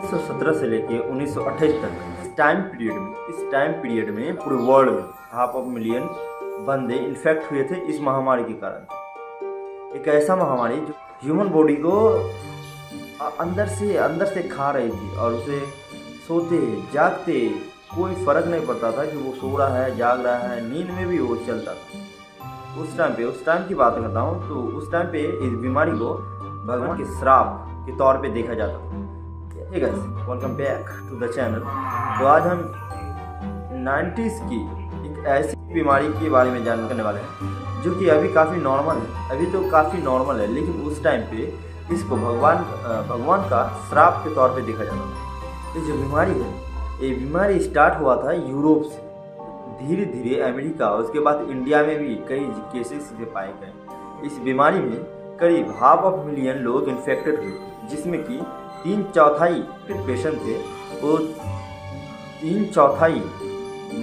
1917 से लेके 1928 तक इस टाइम पीरियड में पूरे वर्ल्ड में 500,000 बंदे इन्फेक्ट हुए थे इस महामारी के कारण। एक ऐसा महामारी जो ह्यूमन बॉडी को अंदर से खा रही थी और उसे सोते जागते कोई फ़र्क नहीं पड़ता था कि वो सो रहा है जाग रहा है, नींद में भी वो चलता था। उस टाइम की बात करता हूँ, तो उस टाइम पे इस बीमारी को भगवान के श्राप के तौर पे देखा जाता था। Hey guys, welcome back to the channel. तो आज हम 90s की एक ऐसी बीमारी के बारे में जानने करने वाले हैं जो कि अभी काफ़ी नॉर्मल है। अभी तो काफ़ी नॉर्मल है, लेकिन उस टाइम पे इसको भगवान का श्राप के तौर पे देखा जाता था। ये जो बीमारी है, ये बीमारी स्टार्ट हुआ था यूरोप से, धीरे धीरे अमेरिका, उसके बाद इंडिया में भी कई केसेस पाए गए। इस बीमारी में करीब 500,000 लोग इन्फेक्टेड हुए, जिसमें कि 3/4 पेशेंट थे वो 3/4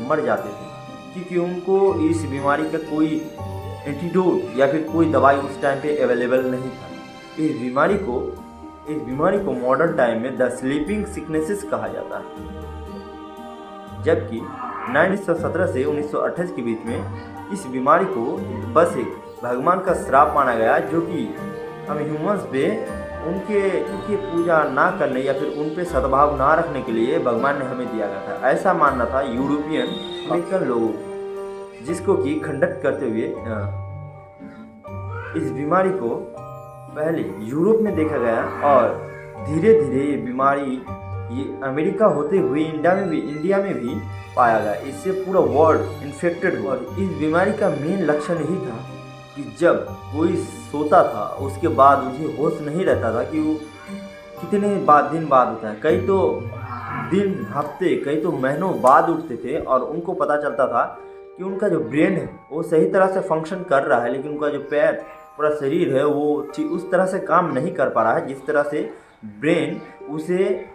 मर जाते थे, क्योंकि उनको इस बीमारी का कोई एंटीडोट या फिर कोई दवाई उस टाइम पे अवेलेबल नहीं था। इस बीमारी को मॉडर्न टाइम में द स्लीपिंग सिकनेसेस कहा जाता है। जबकि 1917 से 1928 के बीच में इस बीमारी को बस एक भगवान का श्राप माना गया, जो कि हम ह्यूमंस पे उनके पूजा ना करने या फिर उन पे सद्भाव ना रखने के लिए भगवान ने हमें दिया गया था। ऐसा मानना था यूरोपियन अमेरिकन लोगों, जिसको कि खंडित करते हुए इस बीमारी को पहले यूरोप में देखा गया और धीरे धीरे ये बीमारी अमेरिका होते हुए इंडिया में भी पाया गया। इससे पूरा वर्ल्ड इन्फेक्टेड हुआ। इस बीमारी का मेन लक्षण यही था कि जब कोई सोता था उसके बाद उसे होश नहीं रहता था कि वो कितने दिन बाद होता है। कई तो दिन, हफ्ते, कई तो महीनों बाद उठते थे और उनको पता चलता था कि उनका जो ब्रेन है वो सही तरह से फंक्शन कर रहा है, लेकिन उनका जो पैर, पूरा शरीर है वो उस तरह से काम नहीं कर पा रहा है जिस तरह से ब्रेन उसे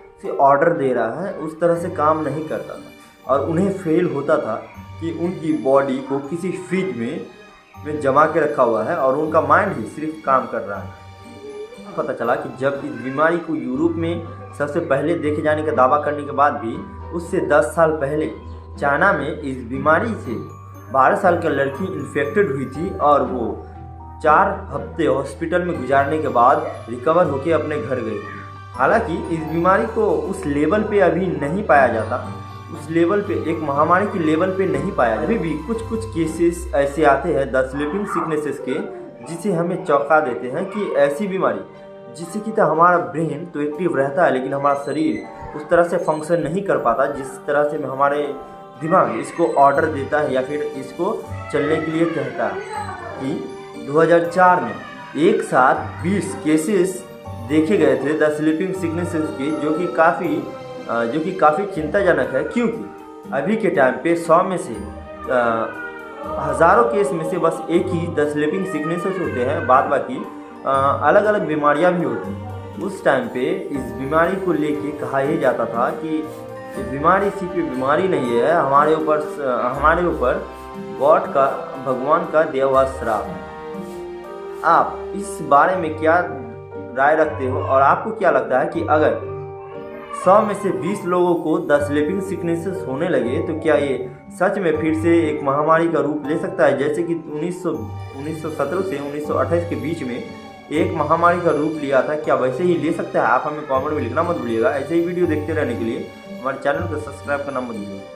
ऑर्डर दे रहा है, उस तरह से काम नहीं करता था। और उन्हें फेल होता था कि उनकी बॉडी को किसी फ्रिज में जमा के रखा हुआ है और उनका माइंड ही सिर्फ काम कर रहा है। पता चला कि जब इस बीमारी को यूरोप में सबसे पहले देखे जाने का दावा करने के बाद भी उससे 10 साल पहले चाइना में इस बीमारी से 12 साल की लड़की इन्फेक्टेड हुई थी और वो 4 हफ्ते हॉस्पिटल में गुजारने के बाद रिकवर होकर अपने घर गई। हालांकि इस बीमारी को उस लेवल पे अभी नहीं पाया जाता, उस लेवल पे, एक महामारी के लेवल पे नहीं पाया जाता। अभी भी कुछ केसेस ऐसे आते हैं द स्लीपिंग सिकनेसेस के, जिसे हमें चौंका देते हैं कि ऐसी बीमारी जिससे कि हमारा ब्रेन तो एक्टिव रहता है, लेकिन हमारा शरीर उस तरह से फंक्शन नहीं कर पाता जिस तरह से हमारे दिमाग इसको ऑर्डर देता है या फिर इसको चलने के लिए कहता है। कि 2004 में एक साथ 20 केसेस देखे गए थे द स्लीपिंग सिकनेसेस के, जो कि काफ़ी चिंताजनक है, क्योंकि अभी के टाइम पे 100 में से हज़ारों केस में से बस एक ही द स्लीपिंग सिकनेसेस होते हैं, बाद बाकी अलग अलग बीमारियां भी होती हैं। उस टाइम पे इस बीमारी को लेके कहा यह जाता था कि ये बीमारी सिर्फ बीमारी नहीं है, हमारे ऊपर भगवान का दिया हुआ श्राप है। आप इस बारे में क्या राय रखते हो और आपको क्या लगता है कि अगर 100 में से 20 लोगों को द स्लीपिंग सिकनेसेस होने लगे तो क्या ये सच में फिर से एक महामारी का रूप ले सकता है, जैसे कि 1917 से 1928 के बीच में एक महामारी का रूप लिया था? क्या वैसे ही ले सकता है? आप हमें कमेंट में लिखना मत भूलिएगा। ऐसे ही वीडियो देखते रहने के लिए हमारे चैनल को सब्सक्राइब करना मत भूलिएगा।